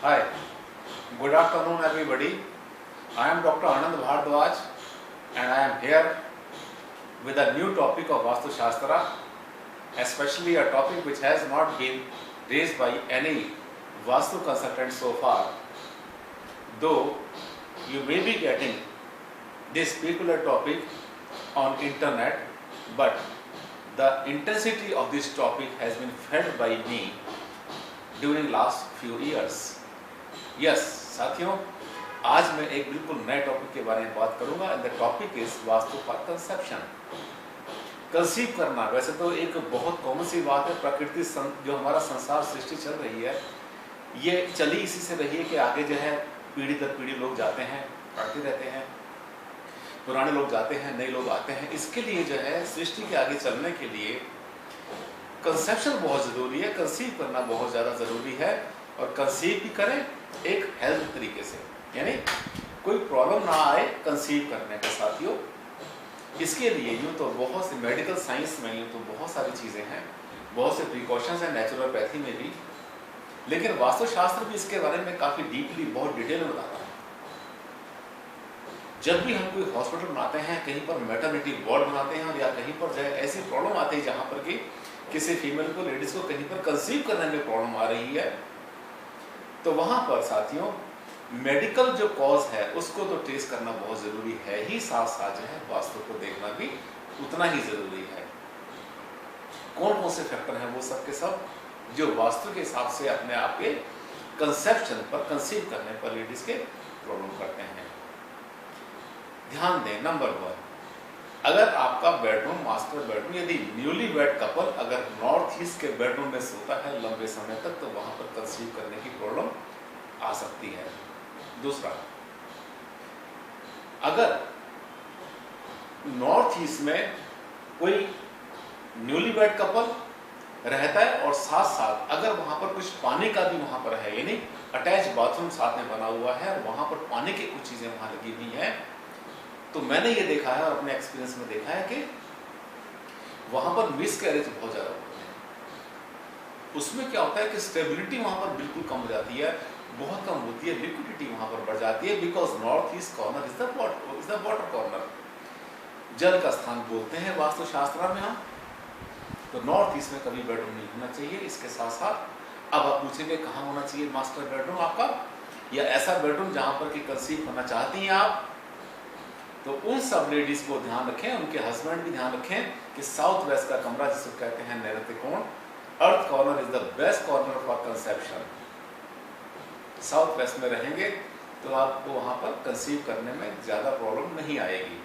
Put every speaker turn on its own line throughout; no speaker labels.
Hi, good afternoon everybody. I am Dr. Anand Bhardwaj and I am here with a new topic of Vastu Shastra, especially a topic which has not been raised by any Vastu consultant so far. Though you may be getting this particular topic on internet, but the intensity of this topic has been felt by me during last few years. Yes, साथियों, आज मैं एक बिल्कुल नए topic के बारे में बात करूंगा and the topic is vastu for conception. Conceive करना वैसे तो एक बहुत कॉमन सी बात है। प्रकृति जो हमारा संसार सृष्टि चल रही है, ये चली इसी से रही है कि आगे जो है पीढ़ी दर पीढ़ी लोग जाते हैं, आते रहते हैं, पुराने लोग जाते हैं, नए लोग आते हैं। इसके लिए जो है सृष्टि के आगे चलने के लिए कंसेप्शन बहुत ज़रूरी है, कंसीव करना बहुत ज़्यादा ज़रूरी है। और कंसीव भी करें एक हेल्थ तरीके से, यानी कोई प्रॉब्लम ना आए कंसीव करने के साथियों। इसके लिए यूँ तो बहुत सी मेडिकल साइंस में यूँ तो बहुत सारी चीज़ें हैं, बहुत से प्रिकॉशंस हैं नेचुरोपैथी में भी, लेकिन वास्तुशास्त्र भी इसके बारे में काफ़ी डीपली बहुत डिटेल में बताता है। जब भी हम कोई हॉस्पिटल बनाते हैं, कहीं पर मैटरनिटी वार्ड बनाते हैं और या कहीं पर जो है ऐसी प्रॉब्लम आती है जहाँ पर कि किसी फीमेल को, लेडीज को कहीं पर कंसीव करने में प्रॉब्लम आ रही है, तो वहाँ पर साथियों मेडिकल जो कॉज है उसको तो ट्रेस करना बहुत ज़रूरी है ही, साथ साथ जो है वास्तु को देखना भी उतना ही ज़रूरी है। कौन कौन से फैक्टर हैं वो सब के सब जो वास्तु के हिसाब से अपने आप के कंसेप्शन पर, कंसीव करने पर लेडीज के प्रॉब्लम करते हैं। ध्यान दें, नंबर 1, अगर आपका बेडरूम मास्टर बेडरूम, यदि न्यूली वेड कपल अगर नॉर्थ ईस्ट के बेडरूम में सोता है लंबे समय तक, तो वहां पर कंसीव करने की प्रॉब्लम आ सकती है। दूसरा, अगर नॉर्थ ईस्ट में कोई न्यूली वेड कपल रहता है और साथ साथ अगर वहां पर कुछ पानी का भी वहां पर है, यानी अटैच बाथरूम साथ में बना हुआ है और वहां पर पानी की कुछ चीजें वहां लगी हुई हैं, तो मैंने ये देखा है और अपने एक्सपीरियंस में देखा है कि वहां पर मिसकैरेज बहुत ज्यादा होते हैं। उसमें क्या होता है कि स्टेबिलिटी वहां पर बिल्कुल कम हो जाती है, बहुत कम होती है, लिक्विडिटी वहां पर बढ़ जाती है, because north east corner is the water corner, जल का स्थान बोलते हैं वास्तुशास्त्र में हम। तो नॉर्थ ईस्ट में कभी बेडरूम नहीं होना चाहिए। इसके साथ साथ अब आप पूछेंगे कहाँ होना चाहिए मास्टर बेडरूम आपका, या ऐसा बेडरूम जहां पर कि कंसीव होना चाहती हैं आप, तो उन सब लेडीज को ध्यान रखें, उनके हस्बैंड भी ध्यान रखें कि साउथ वेस्ट का कमरा जिसे कहते हैं नैऋत्य कोण, earth corner is the best corner for conception. South west में रहेंगे तो आपको वहां पर कंसीव करने में ज्यादा प्रॉब्लम नहीं आएगी।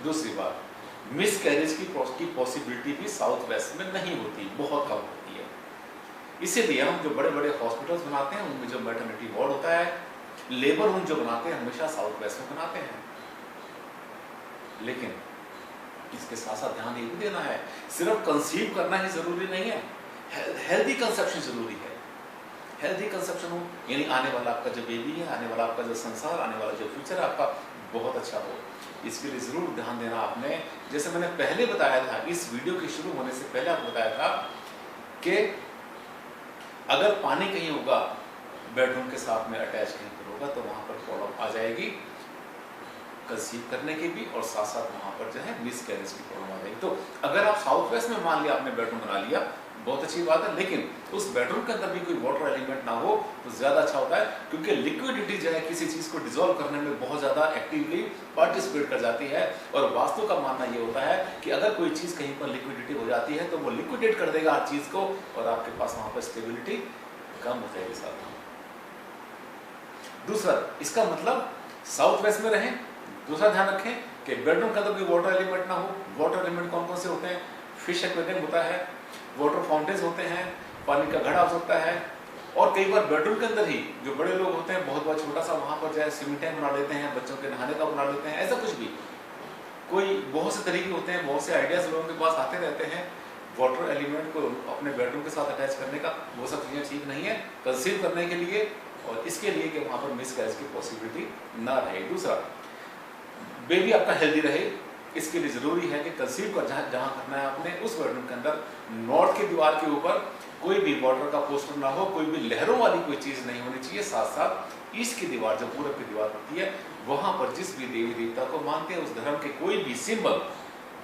दूसरी बात, मिस कैरेज की पॉसिबिलिटी भी साउथ वेस्ट में नहीं होती, बहुत कम होती है। इसीलिए हम जो बड़े बड़े हॉस्पिटल्स बनाते हैं उनमें जो मैटरनिटी वार्ड होता है, लेबर रूम जो बनाते हैं हमेशा साउथ वेस्ट में बनाते हैं। लेकिन इसके साथ साथ ध्यान ये भी देना है, सिर्फ कंसीव करना ही जरूरी नहीं है, हेल्दी कंसेप्शन जरूरी है। हेल्दी कंसेप्शन हो यानी आने वाला आपका जो बेबी है, आने वाला आपका जो संसार, आने वाला जो फ्यूचर है आपका बहुत अच्छा हो। इसके लिए जरूर ध्यान देना आपने। जैसे मैंने पहले बताया था, इस वीडियो के शुरू होने से पहले आपको बताया था कि अगर पानी कहीं होगा बेडरूम के साथ में अटैच कहीं पर होगा तो वहां पर प्रॉब्लम आ जाएगी कंसीव करने की भी, और साथ साथ वहां पर जो है मिसकैरेज की प्रॉब्लम आ जाएगी। तो अगर आप साउथ वेस्ट में मान लिया आपने बेडरूम बना लिया, बहुत अच्छी बात है, लेकिन उस बेडरूम के अंदर भी कोई वाटर एलिमेंट ना हो तो ज्यादा अच्छा होता है, क्योंकि लिक्विडिटी जो है किसी चीज को डिसॉल्व करने में बहुत ज्यादा एक्टिवली पार्टिसिपेट कर जाती है। और वास्तु का मानना ये होता है कि अगर कोई चीज कहीं पर लिक्विडिटी हो जाती है तो वो लिक्विडेट कर देगा हर चीज को, और आपके पास वहां पर स्टेबिलिटी कम हो जाएगी साथ। दूसरा, इसका मतलब साउथ वेस्ट में रहें। दूसरा ध्यान रखें कि बेडरूम के अंदर कोई वाटर एलिमेंट ना हो। वाटर एलिमेंट कौन कौन से होते हैं? फिश एक्वेरियम होता है, वाटर फाउंटेन्स होते हैं, पानी का घड़ा हो सकता है, और कई बार बेडरूम के अंदर ही जो बड़े लोग होते हैं बहुत छोटा सा वहां पर जो है स्विमिंग टैंक बना लेते हैं, बच्चों के नहाने का बना लेते हैं, ऐसा कुछ भी कोई बहुत से तरीके होते हैं, बहुत से आइडियाज लोगों के पास आते रहते हैं वाटर एलिमेंट को अपने बेडरूम के साथ अटैच करने का। वो सब चीज़ें ठीक नहीं है कंसीव करने के लिए, और इसके लिए कि वहां पर मिसकैरेज की पॉसिबिलिटी ना रहे। दूसरा, बेबी आपका हेल्दी रहे, इसके लिए ज़रूरी है कि कंसीव का जहाँ जहाँ करना है आपने उस बेडरूम के अंदर नॉर्थ की दीवार के ऊपर कोई भी बॉर्डर का पोस्टर ना हो, कोई भी लहरों वाली कोई चीज़ नहीं होनी चाहिए। साथ साथ ईस्ट की दीवार, जो पूरब की दीवार होती है, वहाँ पर जिस भी देवी देवता को मानते हैं उस धर्म के कोई भी सिंबल,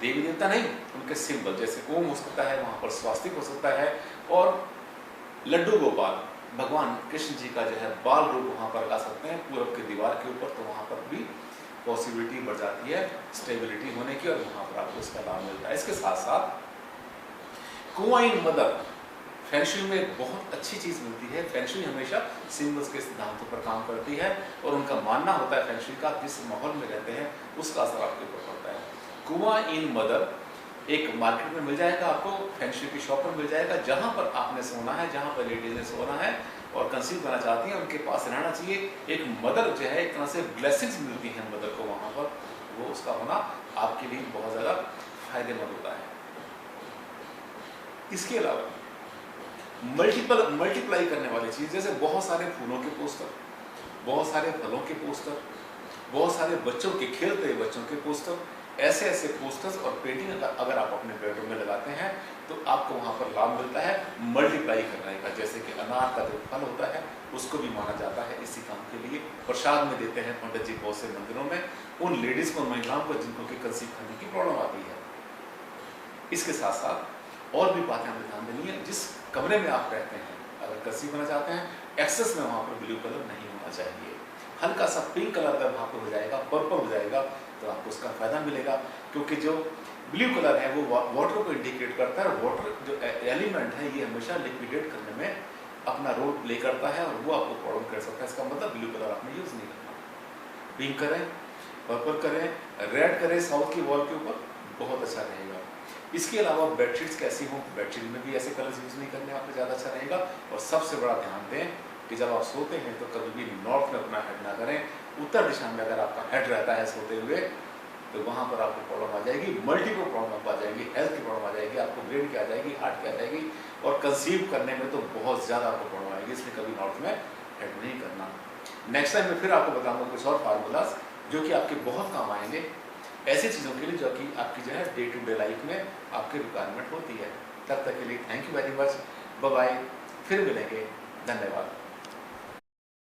देवी देवता नहीं, उनके सिंबल जैसे ओम हो सकता है, वहाँ पर स्वास्तिक हो सकता है, और लड्डू गोपाल भगवान कृष्ण जी का जो है बाल रूप वहाँ पर लगा सकते हैं पूरब की दीवार के ऊपर, तो वहाँ पर भी पॉसिबिलिटी बढ़ जाती है स्टेबिलिटी होने की, और वहाँ पर आपको इसका लाभ मिलता है। इसके साथ साथ कुआं इन मदर फेंगशुई में एक बहुत अच्छी चीज़ मिलती है। फेंगशुई हमेशा सिंबल्स के सिद्धांतों पर काम करती है, और उनका मानना होता है फेंगशुई का जिस माहौल में रहते हैं उसका असर आपके ऊपर पड़ता है। कुआं इन मदर एक मार्केट में मिल जाएगा आपको, फेंगशुई की शॉप पर मिल जाएगा। जहाँ पर आपने सोना है, जहाँ पर लेडीज ने सोना है और कंसीव करना चाहती हैं, उनके पास रहना चाहिए। एक मदर जो है, एक तरह से ब्लेसिंग्स मिलती हैं मदर को वहाँ पर, वो उसका होना आपके लिए बहुत ज़्यादा फायदेमंद होता है। इसके अलावा मल्टीप्लाई करने वाली चीज़, जैसे बहुत सारे फूलों के पोस्टर, बहुत सारे फलों के पोस्टर, बहुत सारे बच्चों के, खेलते हुए बच्चों के पोस्टर, ऐसे ऐसे पोस्टर्स और पेंटिंग अगर आप अपने बेडरूम में लगाते हैं तो आपको वहाँ पर लाभ मिलता है मल्टीप्लाई करने का। जैसे कि अनार का जो फल होता है उसको भी माना जाता है इसी काम के लिए, प्रसाद में देते हैं पंडित जी बहुत से मंदिरों में उन लेडीज़ को, महिलाओं को जिनको कि कंसीव करने की प्रॉब्लम आती है। इसके साथ साथ और भी बातें हमें ध्यान देनी है। जिस कमरे में आप रहते हैं, अगर कंसीव करना चाहते हैं, एक्सेस में वहाँ पर ब्लू कलर नहीं होना चाहिए। हल्का सा पिंक कलर अगर वहाँ पर हो जाएगा, पर्पल हो जाएगा, तो आपको उसका फायदा मिलेगा, क्योंकि जो ब्लू कलर है वो वाटर को इंडिकेट करता है। वाटर जो एलिमेंट है ये हमेशा लिक्विडेट करने में अपना रोल प्ले करता है, और वो आपको प्रॉब्लम कर सकता है। इसका मतलब ब्लू कलर आपने यूज़ नहीं करना। पिंक करें, पर्पल करें, रेड करें साउथ की वॉल के ऊपर, बहुत अच्छा रहेगा। इसके अलावा बेडशीट्स कैसी हों, बेडशीट में भी ऐसे कलर्स यूज़ नहीं करने, आपको ज़्यादा अच्छा रहेगा। और सबसे बड़ा ध्यान दें कि जब आप सोते हैं तो कभी भी नॉर्थ में अपना हेड ना करें। उत्तर दिशा में अगर आपका हेड रहता है सोते हुए तो वहाँ पर आपको प्रॉब्लम आ जाएगी, मल्टीपल प्रॉब्लम आ जाएगी, हेल्थ की प्रॉब्लम आ जाएगी, आपको ब्रेन की आ जाएगी, हार्ट की आ जाएगी, और कंसीव करने में तो बहुत ज़्यादा आपको प्रॉब्लम आएगी। इसलिए कभी नॉर्थ में हेड नहीं करना। नेक्स्ट टाइम मैं फिर आपको बताऊँगा कुछ और फार्मूलाज जो कि आपके बहुत काम आएंगे, ऐसी चीज़ों के लिए जो कि आपकी जो है डे टू डे लाइफ में आपकी रिक्वायरमेंट होती है। तब तक के लिए thank you very much, bye bye, फिर मिलेंगे, धन्यवाद।